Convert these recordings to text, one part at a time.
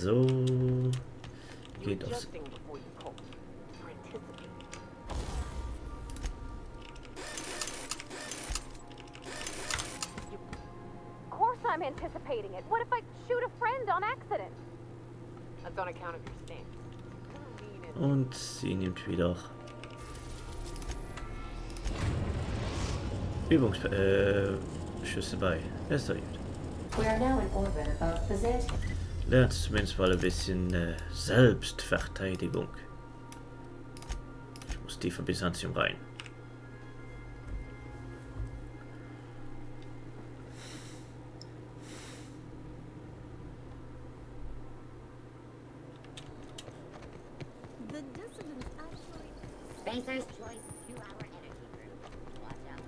So. Geht aufs... Of course I'm anticipating it. What if I shoot a friend on accident? That's on account of your stance. Und sie nimmt wieder Schüsse bei. Das ist doch gut. We are now in orbit above Byzantium. Lernt zumindest mal ein bisschen Selbstverteidigung. Ich muss tiefer Byzantium rein. Spacer's choice 2-hour energy group. Watch out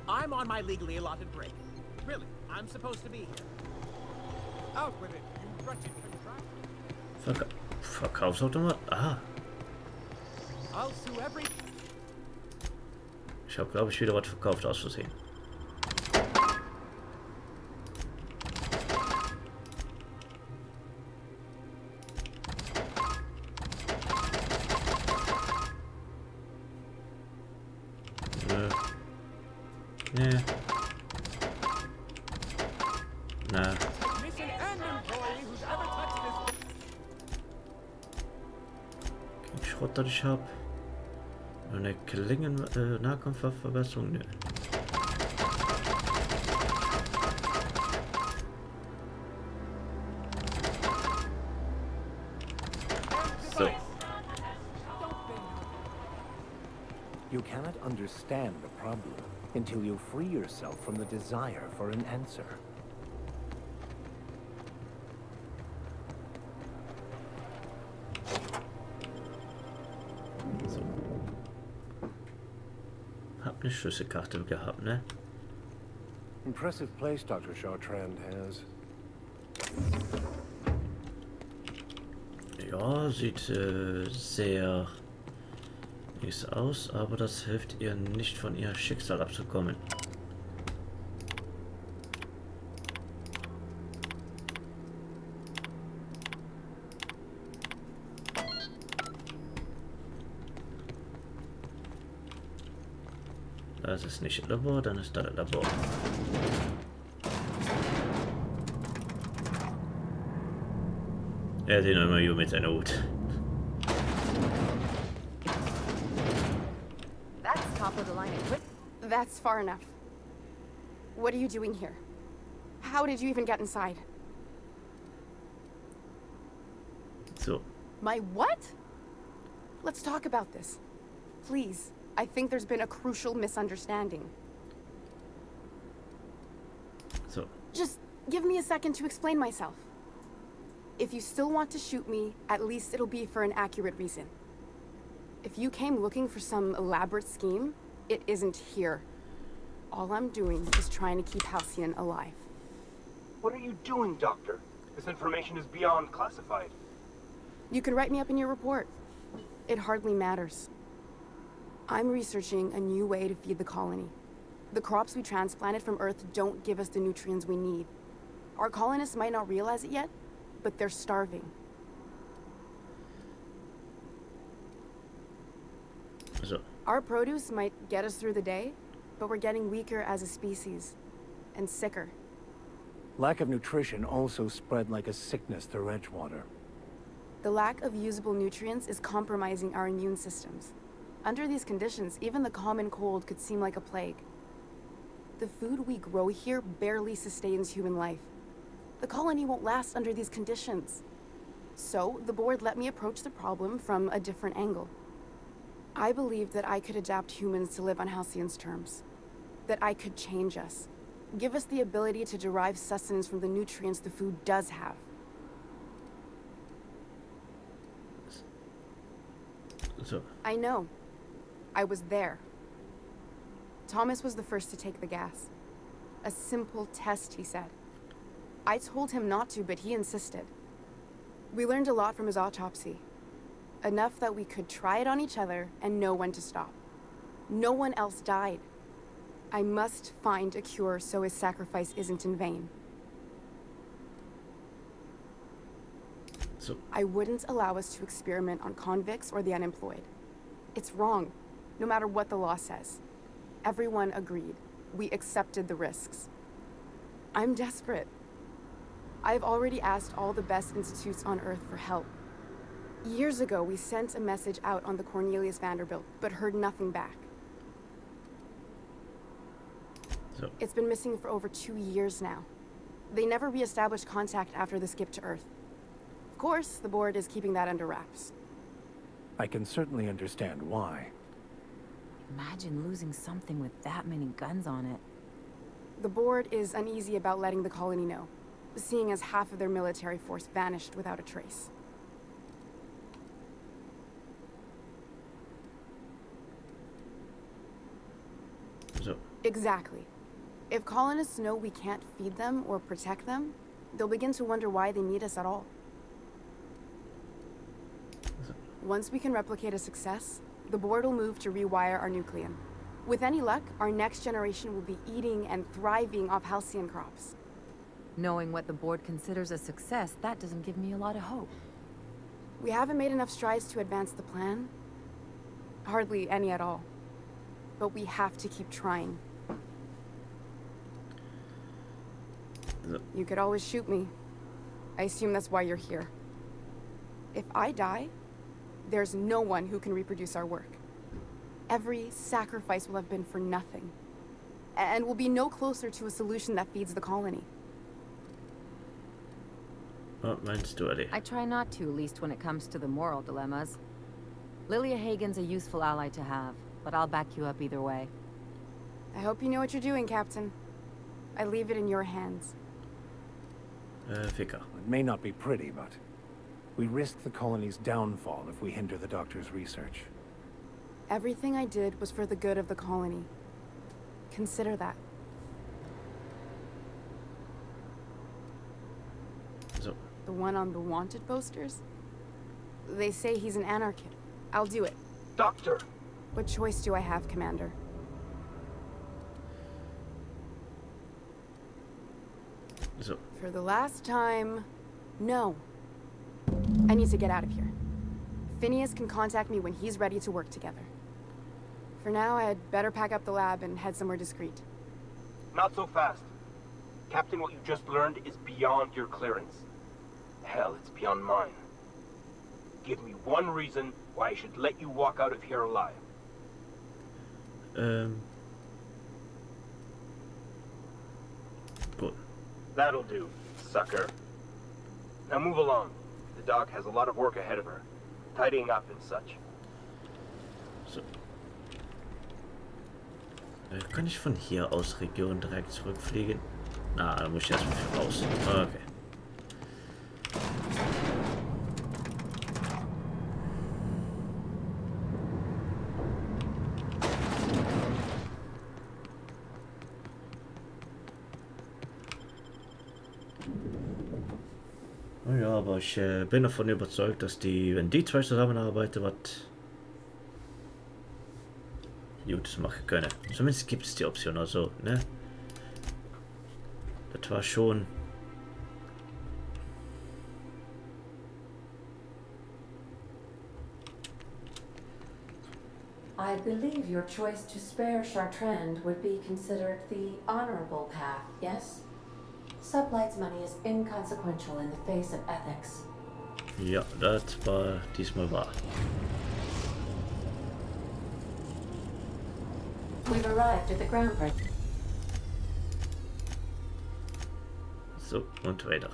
for I'm on my legally allotted break. Really, I'm supposed to be here. Out with it, you wretched contract. Verkaufsautomat? Aha. I'll sue every... Ich habe, glaube ich, wieder was verkauft aus Versehen. Nee. Na. Kein Schrott, das ich habe. Eine Klingen-Nahkampfverbesserung. Nö. So. You cannot understand the problem until you free yourself from the desire for an answer. So. Hab eine Schlüsselkarte gehabt, ne? Impressive place Dr. Chartrand has. Ja, sieht sehr nichts aus, aber das hilft ihr nicht, von ihr Schicksal abzukommen. Das ist nicht ein Labor, dann ist da ein Labor. Er sieht immer hier mit seiner Hut. That's top of the line equipment. That's far enough. What are you doing here? How did you even get inside? So. My what? Let's talk about this. Please. I think there's been a crucial misunderstanding. So. Just give me a second to explain myself. If you still want to shoot me, at least it'll be for an accurate reason. If you came looking for some elaborate scheme, it isn't here. All I'm doing is trying to keep Halcyon alive. What are you doing, Doctor? This information is beyond classified. You can write me up in your report. It hardly matters. I'm researching a new way to feed the colony. The crops we transplanted from Earth don't give us the nutrients we need. Our colonists might not realize it yet, but they're starving. So. Our produce might get us through the day, but we're getting weaker as a species, and sicker. Lack of nutrition also spread like a sickness through Edgewater. The lack of usable nutrients is compromising our immune systems. Under these conditions, even the common cold could seem like a plague. The food we grow here barely sustains human life. The colony won't last under these conditions. So, the board let me approach the problem from a different angle. I believed that I could adapt humans to live on Halcyon's terms. That I could change us. Give us the ability to derive sustenance from the nutrients the food does have. So. I know. I was there. Thomas was the first to take the gas. A simple test, he said. I told him not to, but he insisted. We learned a lot from his autopsy. Enough that we could try it on each other and know when to stop. No one else died. I must find a cure so his sacrifice isn't in vain. So, I wouldn't allow us to experiment on convicts or the unemployed. It's wrong, no matter what the law says. Everyone agreed. We accepted the risks. I'm desperate. I've already asked all the best institutes on Earth for help. Years ago, we sent a message out on the Cornelius Vanderbilt, but heard nothing back. so, It's been missing for over 2 years now. They never re-established contact after the skip to Earth. Of course, the board is keeping that under wraps. I can certainly understand why. Imagine losing something with that many guns on it. The board is uneasy about letting the colony know, seeing as half of their military force vanished without a trace. so. Exactly. If colonists know we can't feed them or protect them, they'll begin to wonder why they need us at all. Once we can replicate a success, the board will move to rewire our nucleon. With any luck, our next generation will be eating and thriving off halcyon crops. Knowing what the board considers a success, that doesn't give me a lot of hope. We haven't made enough strides to advance the plan. Hardly any at all. But we have to keep trying. So, You could always shoot me. I assume that's why you're here. If I die, there's no one who can reproduce our work. Every sacrifice will have been for nothing. And we'll be no closer to a solution that feeds the colony. what meinst du, Eddie? I try not to, least when it comes to the moral dilemmas. Lilia Hagen's a useful ally to have, but I'll back you up either way. I hope you know what you're doing, Captain. I leave it in your hands. Ficker. It may not be pretty, but we risk the colony's downfall if we hinder the doctor's research. Everything I did was for the good of the colony. Consider that. So, The one on the wanted posters? They say he's an anarchist. I'll do it. Doctor! What choice do I have, Commander? so. For the last time, no. I need to get out of here. Phineas can contact me when he's ready to work together. For now, I'd better pack up the lab and head somewhere discreet. Not so fast. Captain, what you just learned is beyond your clearance. Hell, it's beyond mine. Give me one reason why I should let you walk out of here alive. Gut. That'll do, sucker. Now move along. The doc has a lot of work ahead of her. Tidying up and such. So. Kann ich von hier aus Region direkt zurückfliegen? Na, da muss ich erstmal raus. Okay. Ja, aber ich bin davon überzeugt, dass wenn die zwei zusammenarbeiten, was Gutes machen können. Zumindest gibt es die Option, also, ne? Das war schon... I believe your choice to spare Chartrand would be considered the honorable path, yes? Sublight's money is inconsequential in the face of ethics. Ja, das war diesmal wahr. We've arrived at the ground break. So, und weiter.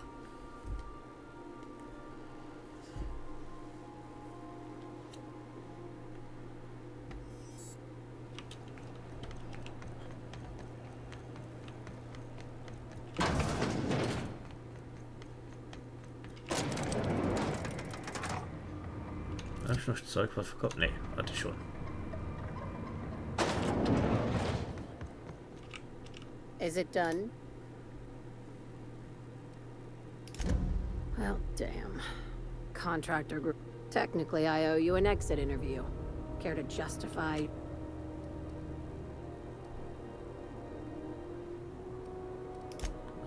Hab ich noch Zeug was verkauft? Nee, hatte ich schon. Is it done? Well, damn. Contractor group. Technically, I owe you an exit interview. Care to justify?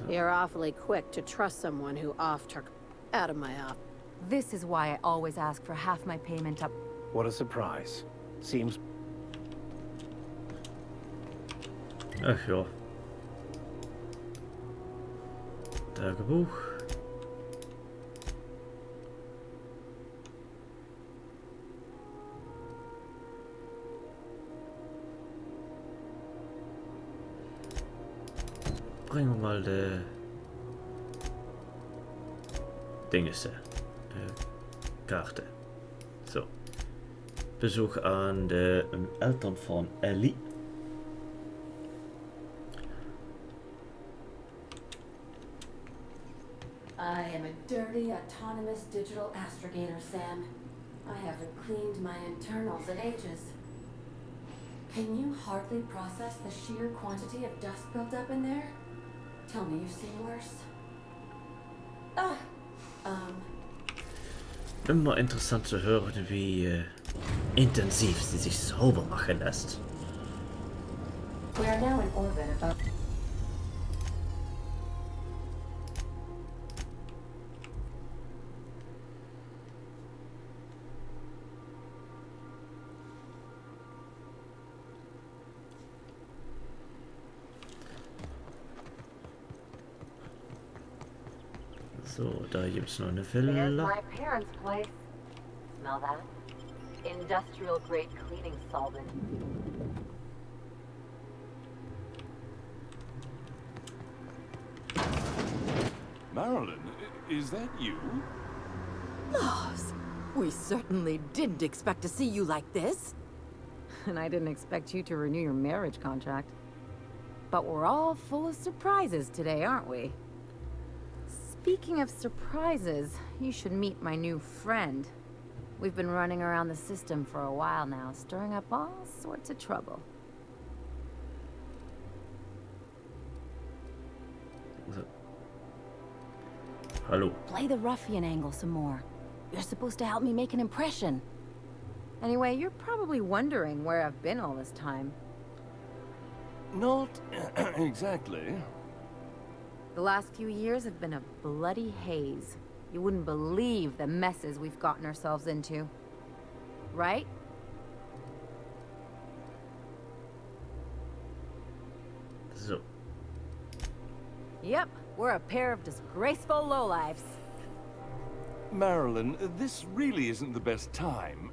You're awfully quick to trust someone who out of my office. This is why I always ask for half my payment up. What a surprise. Seems... Ach ja. Tagebuch. Bringen wir mal die Dinges, Karte. So. Besuch an de Eltern von Ellie. I am a dirty, autonomous digital astrogator, Sam. I haven't cleaned my internals in ages. Can you hardly process the sheer quantity of dust built up in there? Tell me you've seen worse. Immer interessant zu hören, wie intensiv sie sich sauber machen lässt. We are now in orbit about... So, da gibt's noch eine There's Villa. my parents' place. Smell that? Industrial grade cleaning solvent. Marilyn, is that you? Loves, we certainly didn't expect to see you like this. And I didn't expect you to renew your marriage contract. But we're all full of surprises today, aren't we? Speaking of surprises, you should meet my new friend. We've been running around the system for a while now, stirring up all sorts of trouble. Hallo. Play the ruffian angle some more. You're supposed to help me make an impression. Anyway, you're probably wondering where I've been all this time. Not exactly. The last few years have been a bloody haze. You wouldn't believe the messes we've gotten ourselves into. Right? So. Yep, we're a pair of disgraceful lowlifes. Marilyn, this really isn't the best time.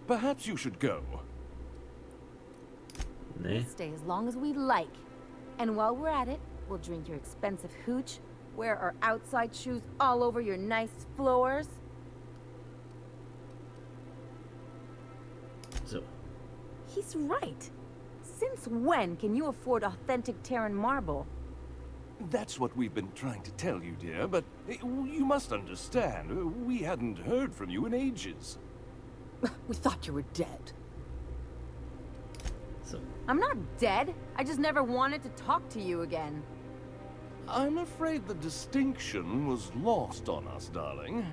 Perhaps you should go. Nee. We'll stay as long as we like. And while we're at it, we'll drink your expensive hooch, wear our outside shoes all over your nice floors. So. He's right. Since when can you afford authentic Terran marble? That's what we've been trying to tell you, dear, but you must understand, we hadn't heard from you in ages. We thought you were dead. So. I'm not dead. I just never wanted to talk to you again. I'm afraid the distinction was lost on us, darling.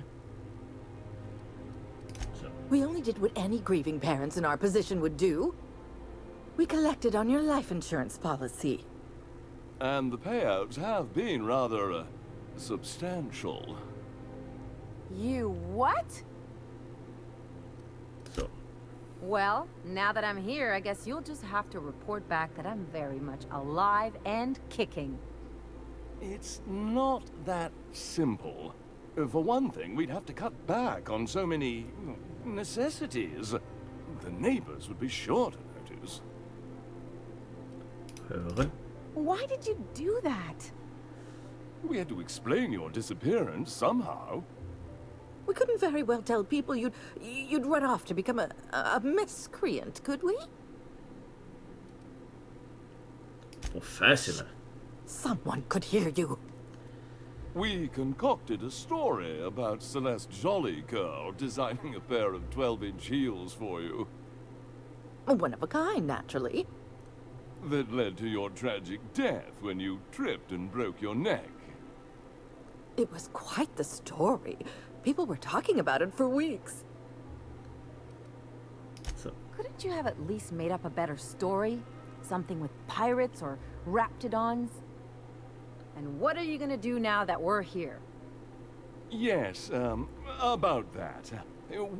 So. We only did what any grieving parents in our position would do. We collected on your life insurance policy. And the payouts have been rather, substantial. You what? So. Well, now that I'm here, I guess you'll just have to report back that I'm very much alive and kicking. It's not that simple. For one thing, we'd have to cut back on so many necessities. The neighbors would be sure to notice. Hören. Why did you do that? We had to explain your disappearance somehow. We couldn't very well tell people you'd run off to become a miscreant, could we? Professional. Someone could hear you. We concocted a story about Celeste Jollycurl designing a pair of 12-inch heels for you. One of a kind, naturally. That led to your tragic death when you tripped and broke your neck. It was quite the story. People were talking about it for weeks. So. Couldn't you have at least made up a better story? Something with pirates or raptidons? And what are you gonna do now that we're here? Yes, about that.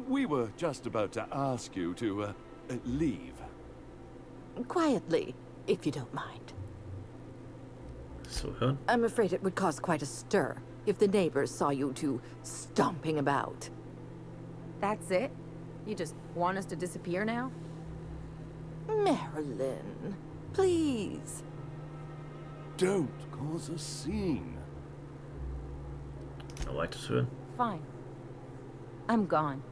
We were just about to ask you to, leave. Quietly, if you don't mind. So hören. I'm afraid it would cause quite a stir if the neighbors saw you two stomping about. That's it? You just want us to disappear now? Marilyn, please. Don't cause a scene. Noch weiteres hören. Fine. I'm gone.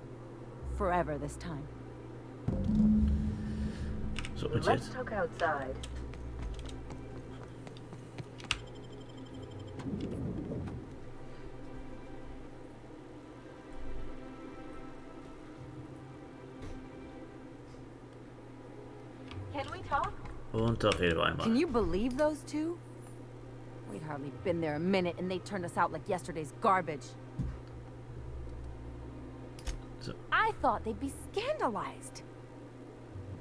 Forever this time. So, und Let's jetzt? talk outside. Can we talk? Und da reden wir einmal. Can you believe those two? We'd hardly been there a minute and they turned us out like yesterday's garbage. So. I thought they'd be scandalized.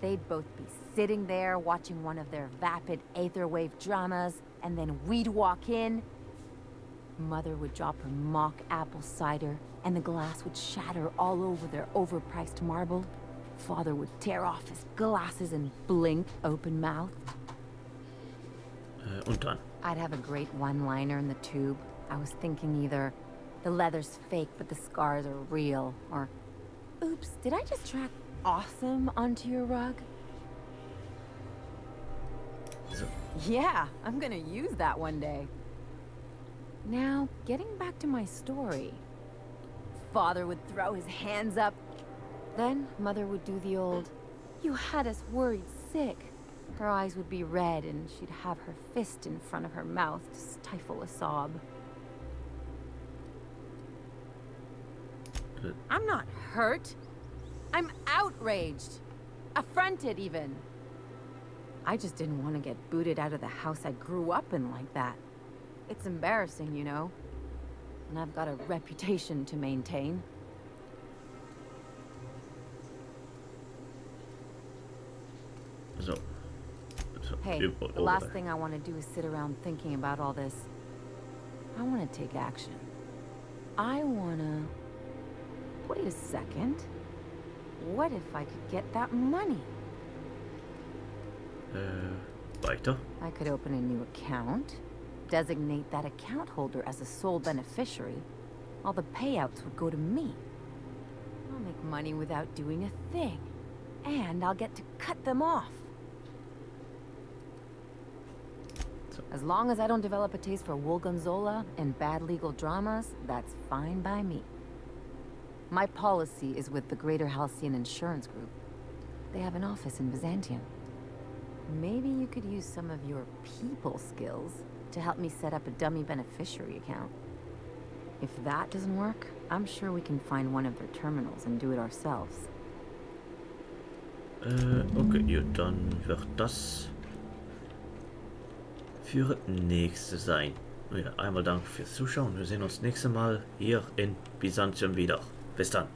They'd both be sitting there watching one of their vapid aetherwave dramas, and then we'd walk in. Mother would drop her mock apple cider, and the glass would shatter all over their overpriced marble. Father would tear off his glasses and blink open-mouthed. Und dann? I'd have a great one-liner in the tube. I was thinking either, the leather's fake but the scars are real, or, oops, did I just track awesome onto your rug? So. Yeah, I'm gonna use that one day. Now, getting back to my story. Father would throw his hands up. Then Mother would do the old, "You had us worried sick." Her eyes would be red and she'd have her fist in front of her mouth to stifle a sob. I'm not hurt. I'm outraged. Affronted, even. I just didn't want to get booted out of the house I grew up in like that. It's embarrassing, you know. And I've got a reputation to maintain. So. Hey, the last thing I want to do is sit around thinking about all this. I want to take action. I want to... Wait a second. What if I could get that money? Weiter. I could open a new account, designate that account holder as a sole beneficiary. All the payouts would go to me. I'll make money without doing a thing. And I'll get to cut them off. As long as I don't develop a taste for Woolgonzola and bad legal dramas, that's fine by me. My policy is with the Greater Halcyon Insurance Group. They have an office in Byzantium. Maybe you could use some of your people skills to help me set up a dummy beneficiary account. If that doesn't work, I'm sure we can find one of their terminals and do it ourselves. Okay, ja, dann wird das für nächste sein. Ja, einmal danke fürs Zuschauen. Wir sehen uns nächstes Mal hier in Byzantium wieder. Bis dann.